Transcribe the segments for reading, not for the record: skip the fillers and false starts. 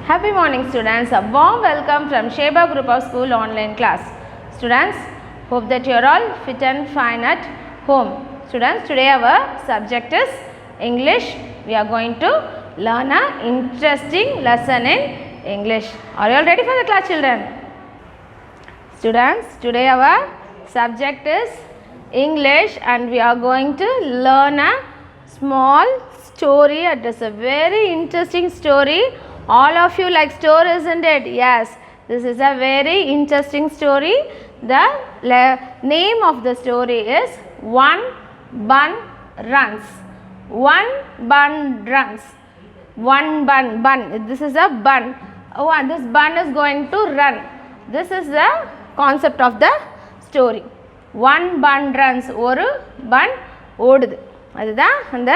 Happy morning students, a warm welcome from Sheba Group of School online class. Students, hope that you are all fit and fine at home. Students, today our subject is English. We are going to learn an interesting lesson in English. Are you all ready for the class, children? Students, today our subject is English and we are going to learn a small story. It is a very interesting story. All of you like stories, isn't it? Yes, this is a very interesting story. The name of the story is One Bun Runs. One bun runs. One bun. This is a bun. Oh, and this bun is going to run. This is the concept of the story. One bun runs. ஒரு bun ஓடுது. அதுதான் அந்த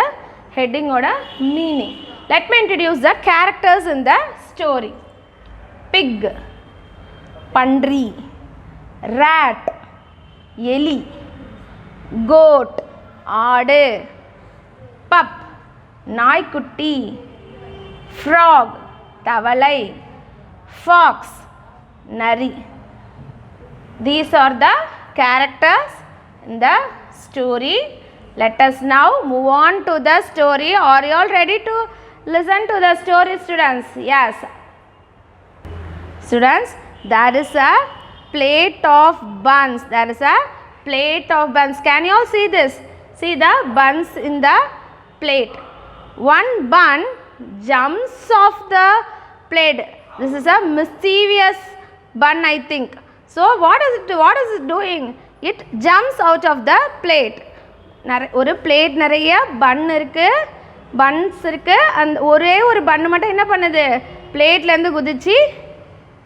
heading ஓட meaning. Let me introduce the characters in the story. Pig, பன்றி, rat, எலி, goat, ஆடு, pup, நாய்க்குட்டி, frog, தவளை, fox, நரி. These are the characters in the story. Let us now move on to the story. Are you all ready to listen to the story, students? Yes. Students, there is a plate of buns. There is a plate of buns. Can you all see this? See the buns in the plate. One bun jumps off the plate. This is a mischievous bun, I think. So what is it doing? It jumps out of the plate. ஒரு plate நிறைய buns இருக்கு. அந்த ஒரே ஒரு பன்னு மட்டும் என்ன பண்ணுது, பிளேட்லேருந்து குதிச்சு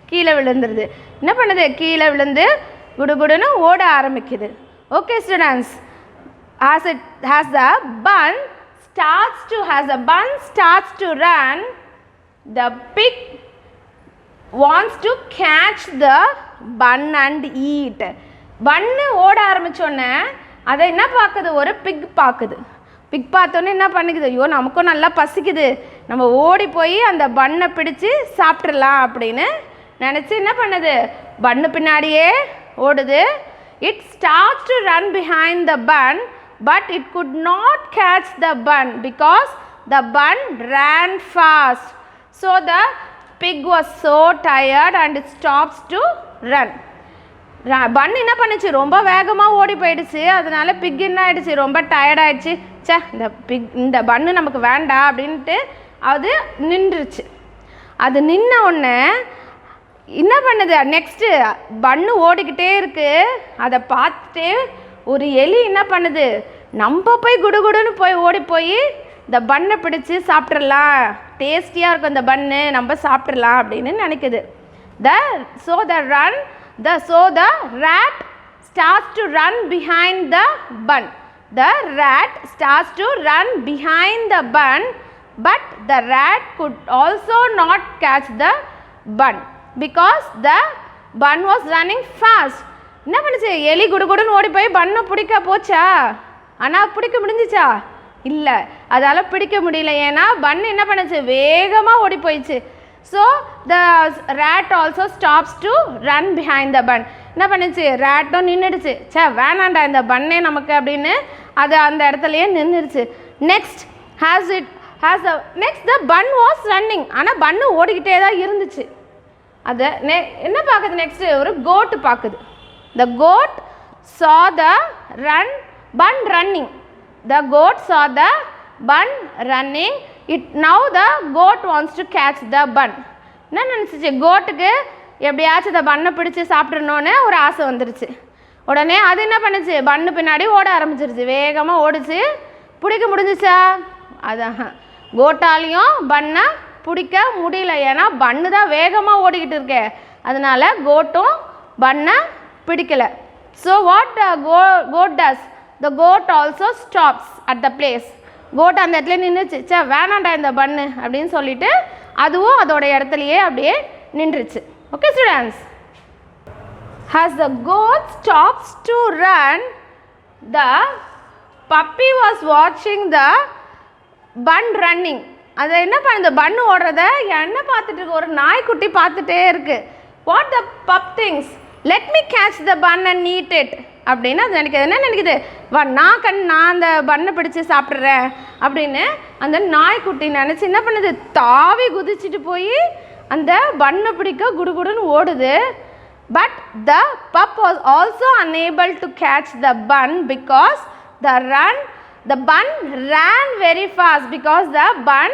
கீழே விழுந்துருது. என்ன பண்ணுது, கீழே விழுந்து குடுகுடுன்னு ஓட ஆரம்பிக்குது. Okay students, as the bun starts to run, the pig wants to catch the bun and eat. பன்னு ஓட ஆரம்பிச்சோன்னே அதை என்ன பார்க்குது, ஒரு பிக் பார்க்குது. பிக் பார்த்தோன்னே என்ன பண்ணிக்குது, ஐயோ நமக்கும் நல்லா பசிக்குது, நம்ம ஓடி போய் அந்த பன்னை பிடிச்சி சாப்பிட்றலாம் அப்படின்னு நினச்சி என்ன பண்ணுது, பன்னு பின்னாடியே ஓடுது. It starts to run behind the bun, but it could not catch the bun because the bun ran fast. So the pig was so tired and it stops to run. Bun என்ன பண்ணுச்சு, ரொம்ப வேகமாக ஓடி போயிடுச்சு. அதனால big என்ன ஆகிடுச்சு, ரொம்ப டயர்டாகிடுச்சு. இந்த பன்னு நமக்கு வேண்டாம் அப்படின்ட்டு அது நின்றுச்சு. அது நின்ன உடனே என்ன பண்ணுது, நெக்ஸ்ட்டு பன்னு ஓடிக்கிட்டே இருக்குது. அதை பார்த்துட்டு ஒரு எலி என்ன பண்ணுது, நம்ம போய் குடுகுடுன்னு போய் ஓடி போய் இந்த பன்னை பிடிச்சி சாப்பிட்றலாம், டேஸ்டியாக இருக்கும் இந்த பன்னு, நம்ம சாப்பிட்றலாம் அப்படின்னு நினைக்குது. So the rat starts to run behind the bun. The rat starts to run behind the bun, but the rat could also not catch the bun because the bun was running fast. என்ன பண்ணுச்சு, எலி குடுகுடுன்னு ஓடி போய் பன்னை பிடிக்க போச்சா, ஆனால் பிடிக்க முடிஞ்சிச்சா, இல்லை, அதால் பிடிக்க முடியல. ஏன்னா பன் என்ன பண்ணுச்சு, வேகமாக ஓடி போயிடுச்சு. So the rat also stops to run behind the bun. என்ன பண்ணுச்சு, ரேட்டும் நின்றுடுச்சு. வேணாண்டா இந்த பன்னே நமக்கு அப்படின்னு அது அந்த இடத்துலையே நின்றுடுச்சு. Next the bun was running. ஆனால் பன்னு ஓடிக்கிட்டே தான் இருந்துச்சு. அதை என்ன பார்க்குது, நெக்ஸ்ட்டு ஒரு கோட்டு பார்க்குது. த code saw the bun running. The goat saw the bun running. Now the goat wants to catch the bun. என்ன நினச்சிச்சு, கோட்டுக்கு எப்படியாச்சும் இந்த பன்னை பிடிச்சி சாப்பிட்றணுன்னு ஒரு ஆசை வந்துடுச்சு. உடனே அது என்ன பண்ணுச்சு, பன்னு பின்னாடி ஓட ஆரம்பிச்சிருச்சு. வேகமாக ஓடிச்சு. பிடிக்க முடிஞ்சிச்சா, அதான் கோட்டாலையும் பன்னை பிடிக்க முடியல. ஏன்னா பன்னு தான் வேகமாக ஓடிக்கிட்டு இருக்கே, அதனால கோட்டும் பன்னை பிடிக்கலை. So what goat does, the goat also stops at the place. Goat அந்த இடத்துல நின்றுச்சு. வேணாண்டா இந்த பன்னு அப்படின்னு சொல்லிட்டு அதுவும் அதோட இடத்துலையே அப்படியே நின்றுச்சு. Okay students, as the goat stops to run, the puppy was watching the bun running. அதை என்ன பண்ணுது, பன்னு ஓடுறத என்ன பார்த்துட்டு இருக்கு, ஒரு நாய்க்குட்டி பார்த்துட்டே இருக்கு. What the pup thinks, let me catch the bun and eat it அப்படின்னு அது நினைக்கிது. என்ன நினைக்குது, நான் அந்த பண்ணை பிடிச்சி சாப்பிட்றேன் அப்படின்னு அந்த நாய்க்குட்டி நினச்சி என்ன பண்ணுது, தாவி குதிச்சுட்டு போய் அந்த பண்ணை பிடிக்க குடுகுடுன்னு ஓடுது. But the pup was also unable to catch the bun because the bun ran very fast, because the bun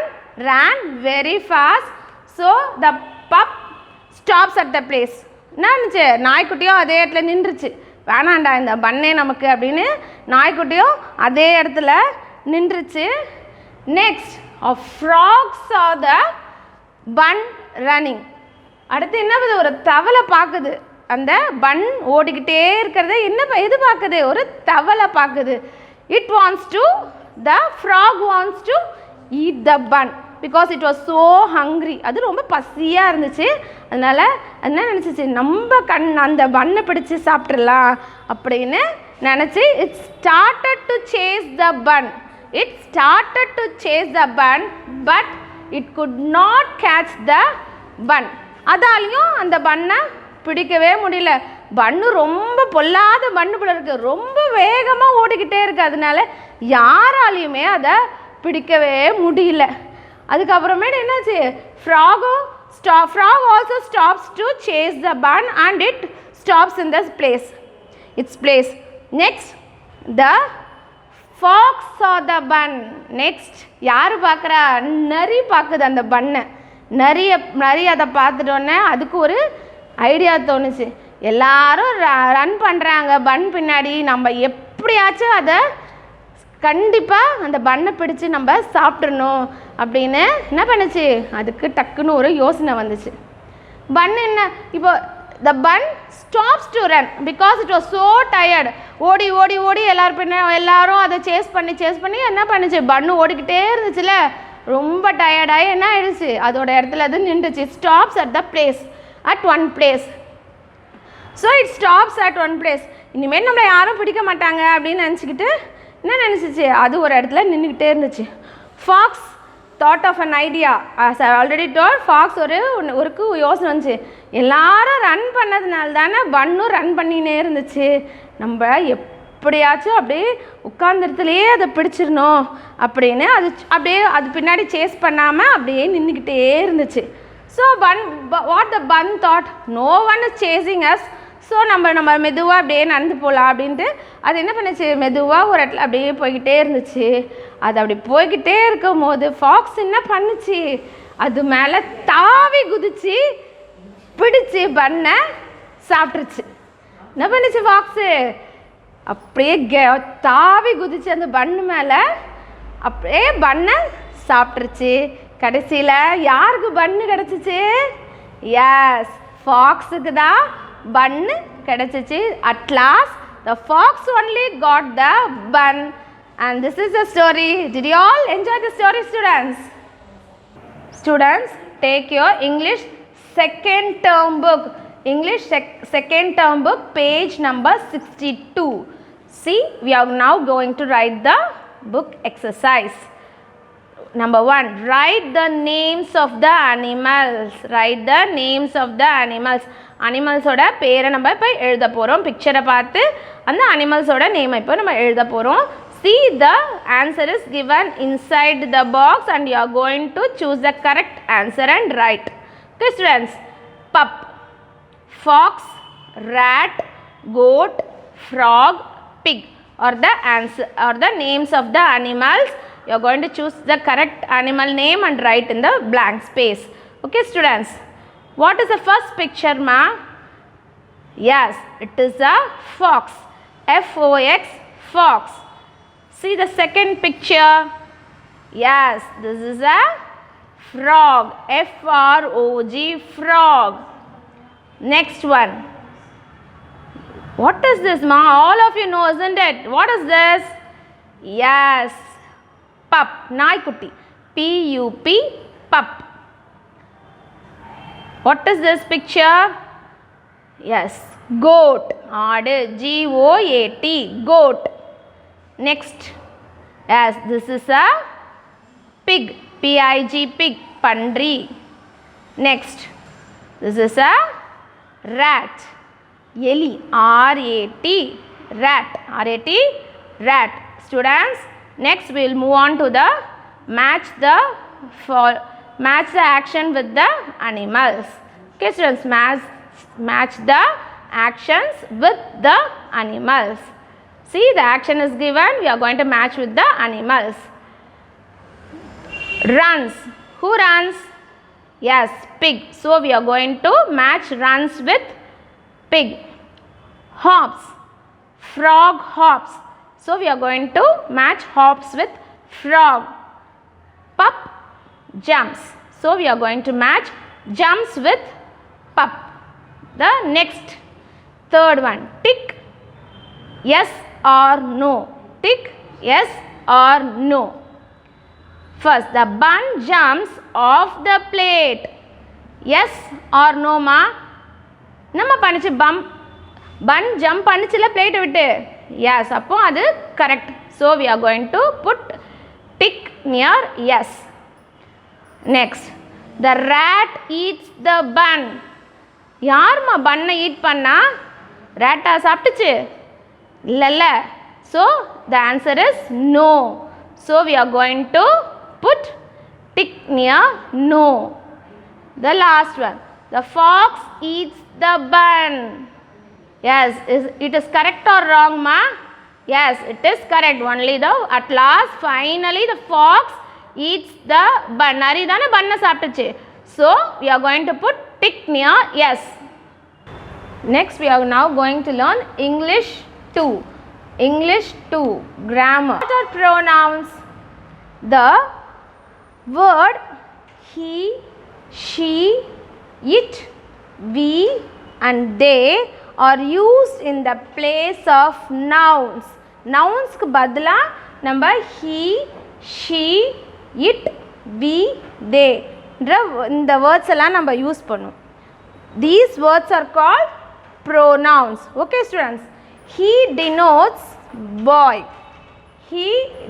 ran very fast. So the pup stops at the place. என்னச்சு, நாய்க்குட்டியும் அதே இடத்துல நின்றுச்சு, வேணாண்டா இந்த பண்ணே நமக்கு அப்படின்னு நாய்க்குட்டியும் அதே இடத்துல நின்றுச்சு. Next a frog saw the bun running. அடுத்து என்ன பண்ணுது, ஒரு தவளை பார்க்குது அந்த பன் ஓடிக்கிட்டே இருக்கிறத. எது பார்க்குது, ஒரு தவளை பார்க்குது. the frog wants to eat the bun because it was so hungry. அது ரொம்ப பசியாக இருந்துச்சு. அதனால் என்ன நினச்சிச்சு, நம்ம அந்த பண்ணை பிடிச்சி சாப்பிட்றலாம் அப்படின்னு நினச்சி it started to chase the bun but it could not catch the bun. அதாலையும் அந்த பண்ணை பிடிக்கவே முடியல. பண்ணு ரொம்ப பொல்லாத பண்ணு போல இருக்கு, ரொம்ப வேகமாக ஓடிக்கிட்டே இருக்கு. அதனால யாராலையுமே அதை பிடிக்கவே முடியல. அதுக்கப்புறமேட்டு என்னாச்சு, frog also stops to chase the bun and it stops in its place. Next, the fox saw the bun. Next, யார் பார்க்குறா, நரி பார்க்குது அந்த பண்ணை. நரி அதை பார்த்துட்டோன்னே அதுக்கு ஒரு ஐடியா தோணுச்சு. எல்லாரும் ரன் பண்ணுறாங்க பன் பின்னாடி, நம்ம எப்படியாச்சும் அதை கண்டிப்பாக அந்த பண்ணை பிடிச்சி நம்ம சாப்பிட்றணும் அப்படின்னு என்ன பண்ணுச்சு, அதுக்கு டக்குன்னு ஒரு யோசனை வந்துச்சு. பன் என்ன, இப்போ the bun stops to run because it was so tired. ஓடி ஓடி ஓடி எல்லாரும் அதை சேஸ் பண்ணி என்ன பண்ணுச்சு, பன்னு ஓடிக்கிட்டே இருந்துச்சுல, ரொம்ப டயர்டாகி என்ன ஆயிடுச்சு, அதோட இடத்துல அது நின்றுச்சு. Stops at one place. So it stops at one place. இனிமேல் நம்மளை யாரும் பிடிக்க மாட்டாங்க அப்படின்னு நினச்சிக்கிட்டு என்ன நினச்சிச்சு, அது ஒரு இடத்துல நின்றுக்கிட்டே இருந்துச்சு. Fox thought of an idea. as I already told, fox ஒரு யோசனை வந்துச்சு. எல்லாரும் ரன் பண்ணதுனால தானே பன்னும் ரன் பண்ணினே இருந்துச்சு, நம்ம எப்படியாச்சும் அப்படியே உட்கார்ந்துறதுலேயே அதை பிடிச்சிடணும் அப்படின்னு அது பின்னாடி சேஸ் பண்ணாமல் அப்படியே நின்றுக்கிட்டே இருந்துச்சு. So what the bun thought, no one is chasing us, so நம்ம மெதுவாக அப்படியே நடந்து போகலாம் அப்படின்ட்டு அது என்ன பண்ணுச்சு, மெதுவாக ஒரு இடத்துல அப்படியே போய்கிட்டே இருந்துச்சு. அது அப்படி போய்கிட்டே இருக்கும் போது ஃபாக்ஸ் என்ன பண்ணுச்சு, அது மேலே தாவி குதிச்சு பிடிச்சி பண்ணை சாப்பிட்ருச்சு. என்ன பண்ணுச்சு ஃபாக்ஸு, அப்படியே தாவி குதிச்சு அந்த பண்ணு மேலே அப்படியே பண்ணை சாப்பிட்ருச்சு. கடைசியில் யாருக்கு பன்னு கிடச்சிச்சு, எஸ் ஃபாக்ஸுக்கு தான் பன்னு கிடச்சிச்சு. At last the fox only got the bun. And this is the story. Did you all enjoy the story, students? Students, take your English second term book. English second term book, page number 62. See, we are now going to write the book exercise. Number 1, write the names of the animals. Write the names of the animals. அனிமல்ஸோட பேரை நம்ம இப்போ எழுத போகிறோம். பிக்சரை பார்த்து அந்த அனிமல்ஸோட நேமை இப்போ நம்ம எழுத போகிறோம். See, the answer is given inside the box and you are going to choose the correct answer and write. Okay students, pup, fox, rat, goat, frog, pig are the answer or the names of the animals. You are going to choose the correct animal name and write in the blank space. Okay students, what is the first picture, ma? Yes, it is a fox. F-O-X, fox. See the second picture. Yes, this is a frog. F-R-O-G, frog. Next one. What is this, ma? All of you know, isn't it? What is this? Yes, pup. Naikutti. P-U-P, pup. What is this picture? Yes, goat. Aadu, G-O-A-T, goat. Next, yes, this is a pig. pig, pig, pandri. Next, this is a rat, yeli, rat, rat, rat, rat. Students, next we will move on to the match the action with the animals. Okay students, match the actions with the animals. See, the action is given, we are going to match with the animals. Runs, who runs? Yes, pig. So we are going to match runs with pig. Hops, frog hops. So we are going to match hops with frog. Pup jumps. So we are going to match jumps with pup. The next, third one, tick, yes or no. Tick, yes or no. First, the bun jumps off the plate. Yes or no ma? நம்ம பண்ணிச்சு bun jump பண்ணிச்சுல plate விட்டு. Yes, அப்போ அது correct. So we are going to put tick near yes. Next, the rat eats the bun. யார்மா பண்ணை eat பண்ணா? ரேட்டா சாப்பிட்டுச்சு? இல்லல்ல. So the answer is no. So we are going to put tick near no. The last one, the fox eats the bun. Yes, it is correct or wrong ma? Yes, it is correct. Only though at last finally the fox eats the bun. Nari dana banna saaptuchu. So we are going to put tick near yes. Next we are now going to learn English 2. English 2 grammar. What are pronouns? The word he, she, it, we and they are used in the place of nouns. Nouns க்கு பதிலா நம்ம he, she, it, we, they இந்த words எல்லாம் நம்ம use பண்ணும். These words are called pronouns. Okay students, he denotes boy. He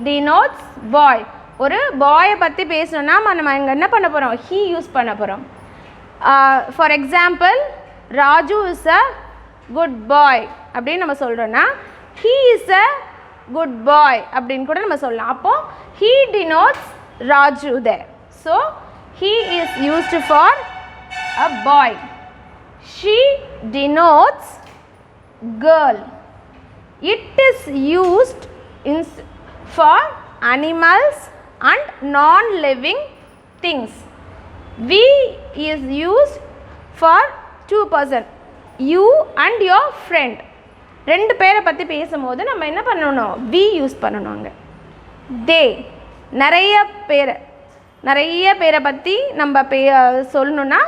denotes boy. ஒரு பாயை பற்றி பேசணும்னா நம்ம இங்கே என்ன பண்ண போகிறோம்? he யூஸ் பண்ண போகிறோம். For example, Raju is a good boy அப்படின்னு நம்ம சொல்கிறோன்னா he is a good boy அப்படின்னு கூட நம்ம சொல்லலாம். அப்போது he denotes Raju there. So he is used for a boy. She denotes girl. It is used for animals and non-living things. We is used for two person, you and your friend. ரெண்டு பேரை பற்றி பேசும்போது நம்ம என்ன பண்ணணும்? we use பண்ணணும். அங்கே they, நிறைய பேரை பற்றி நம்ம சொல்லணுன்னா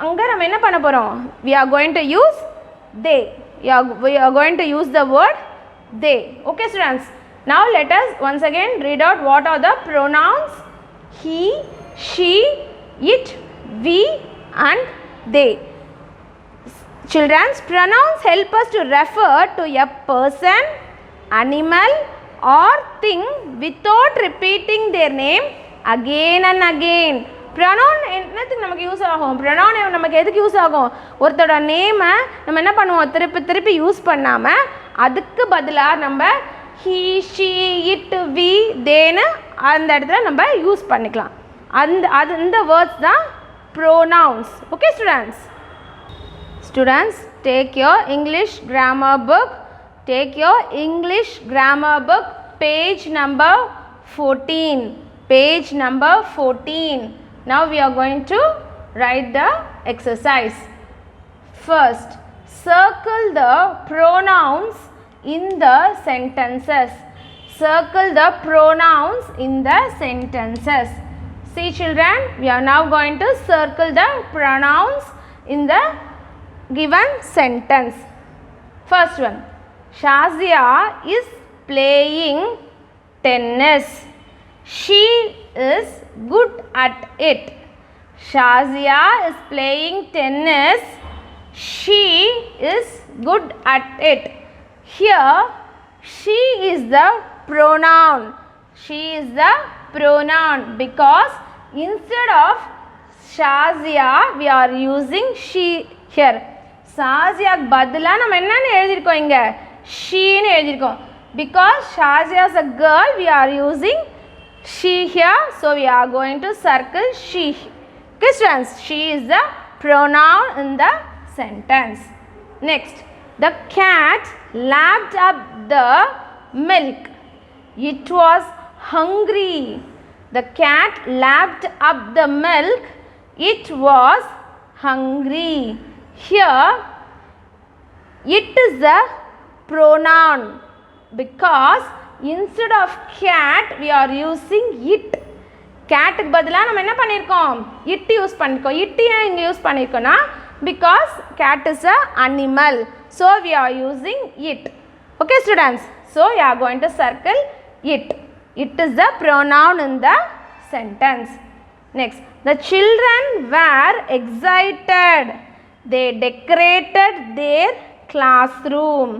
அங்கே நம்ம என்ன பண்ண போகிறோம்? we are going to use they. We are going to use the word they. Okay students, now let us once again read out what are the pronouns he, she, it, we and they. Children's pronouns help us to refer to a person, animal or thing without repeating their name again and again. pronoun என்னத்துக்கு நமக்கு use ஆகும்? pronoun நமக்கு எதுக்கு use ஆகும்? ஒருத்தரோட நேமை நம்ம என்ன பண்ணுவோம்? திருப்பி யூஸ் பண்ணாமல் அதுக்கு பதிலாக நம்ம he, she, it, we, theyன்னு அந்த இடத்துல நம்ம யூஸ் பண்ணிக்கலாம். இந்த வேர்ட்ஸ் தான் pronouns. Okay students? Students, take your English grammar book. Take your English grammar book, page number 14. Page number 14. Now we are going to write the exercise. First, circle the pronouns in the sentences. Circle the pronouns in the sentences. See children, we are now going to circle the pronouns in the given sentence. First one, Shazia is playing tennis. She is good at it. Shazia is playing tennis. She is good at it. Here, she is the pronoun. She is the pronoun because instead of Shazia we are using she here. Shazia பதிலா நம்ம என்னன்னு எழுதிருக்கோம் இங்க she ன்னு எழுதிருக்கோம். Because Shazia is a girl we are using she here, so we are going to circle she. Okay students, she is the pronoun in the sentence. Next, the cat lapped up the milk. It was hungry. The cat lapped up the milk. It was hungry. Here it is a pronoun because instead of cat we are using it. cat க்கு பதிலா நம்ம என்ன பண்ணிருக்கோம் it use பண்ணிருக்கோம். it ஏன் இங்க use பண்ணிருக்கோம்னா because cat is a animal, so we are using it. Okay students, so we are going to circle it. It is the pronoun in the sentence. Next, the children were excited. They decorated their classroom.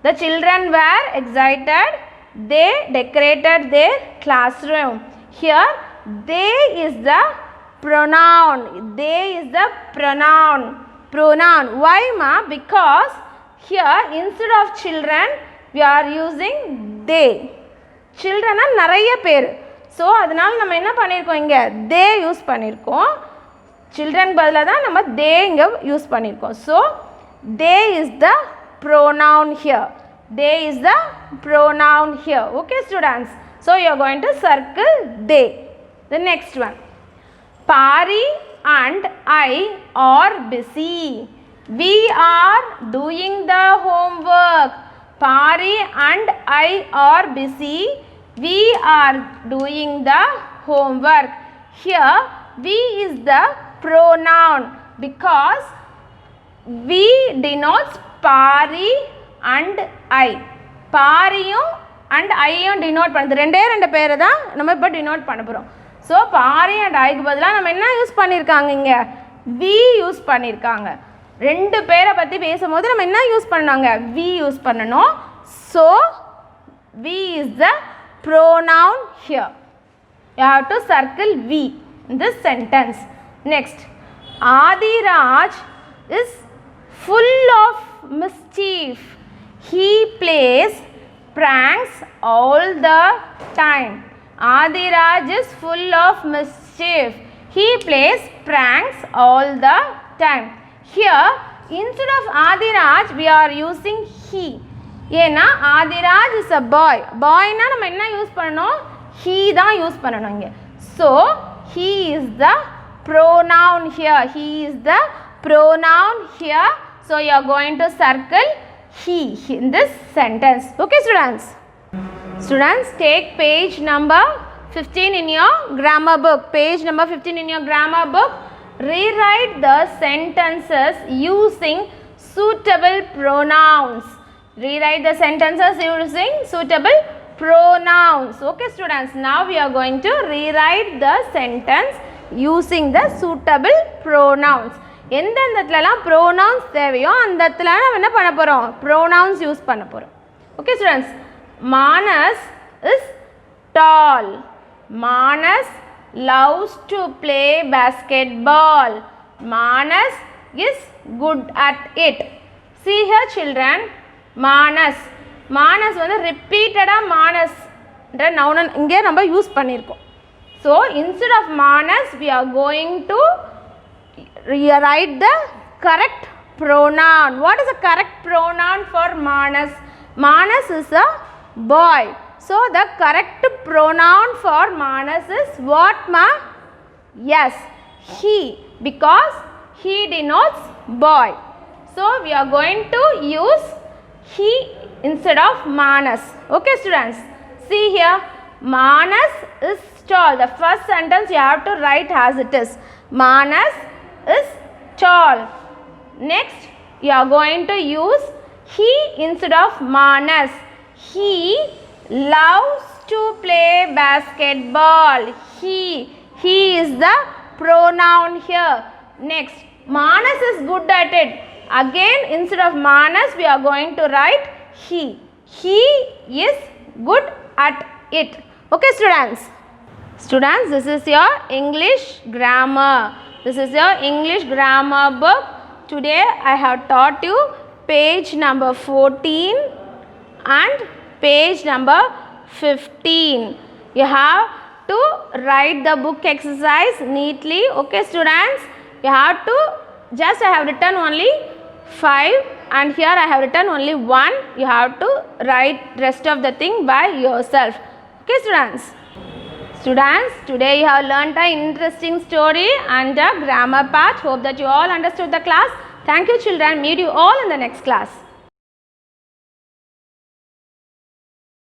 The children were excited. They decorated their classroom. Here they is the pronoun. They is the pronoun. Why ma? Because here instead of children we are using they. Children are நிறைய பேர், so அதனால நம்ம என்ன பண்ணியிருக்கோம் இங்கே they use பண்ணியிருக்கோம். children பதிலாக தான் நம்ம they இங்கே யூஸ் பண்ணியிருக்கோம். So they is the pronoun here. They is the pronoun here. Okay students, so you are going to circle they. The next one, Pari and I are busy. We are doing the homework. Pari and I are busy. We are doing the homework. Here we is the pronoun because we denotes Pari and I. பாரியும் and ஐயும் denote பண்ணுது. ரெண்டு பேரை தான் நம்ம இப்போ denote பண்ண போகிறோம். So Pari and ஐக்கு பதிலாக நம்ம என்ன யூஸ் பண்ணியிருக்காங்க இங்கே we யூஸ் பண்ணியிருக்காங்க. ரெண்டு பேரை பற்றி பேசும்போது நம்ம என்ன யூஸ் பண்ணாங்க we யூஸ் பண்ணணும். So we is the pronoun here. You have to circle we in this sentence. Next, Adiraj is full of mischief. He plays pranks all the time. Adiraj is full of mischief. He plays pranks all the time. Here instead of Adiraj we are using he. ஏன்னா Adiraj is a boy. Boyனா நம்ம என்ன use பண்ணணும் he தான் use பண்ணணும் இங்கே. So he is the pronoun here. He is the pronoun here. So you are going to circle he in this sentence. Okay students. Students, take page number 15 in your grammar book. Page number 15 in your grammar book. Rewrite the sentences using suitable pronouns. Rewrite the sentences using suitable pronouns. Okay students, now we are going to rewrite the sentence using the suitable pronouns. எந்தெந்த இடத்துலலாம் pronouns தேவையோ அந்த இடத்துல நம்ம என்ன பண்ண போகிறோம் pronouns use பண்ண போகிறோம். Okay students, Manas is tall. Manas loves to play basketball. Manas is good at it. See here children, Manas. Manas வந்து repeatedா Manas என்ற noun இங்கே நம்ம யூஸ் பண்ணியிருக்கோம். So instead of Manas we are going to write the correct pronoun. What is the correct pronoun for Manas? Manas is a boy. So the correct pronoun for Manas is what ma? Yes, he, because he denotes boy. So we are going to use he instead of Manas. Okay students, see here, Manas is tall. The first sentence you have to write as it is. Manas is tall. Next you are going to use he instead of Manas. He loves to play basketball. He is the pronoun here. Next, Manas is good at it. Again instead of Manas we are going to write he. He is good at it. Okay students. Students, this is your English grammar. This is your English grammar book. Today I have taught you page number 14 and page number 15. You have to write the book exercise neatly. Okay, students? You have to, just I have written only 5 and here I have written only 1. You have to write rest of the thing by yourself. Okay, students? Students, today you have learnt an interesting story and a grammar part. Hope that you all understood the class. Thank you, children. Meet you all in the next class.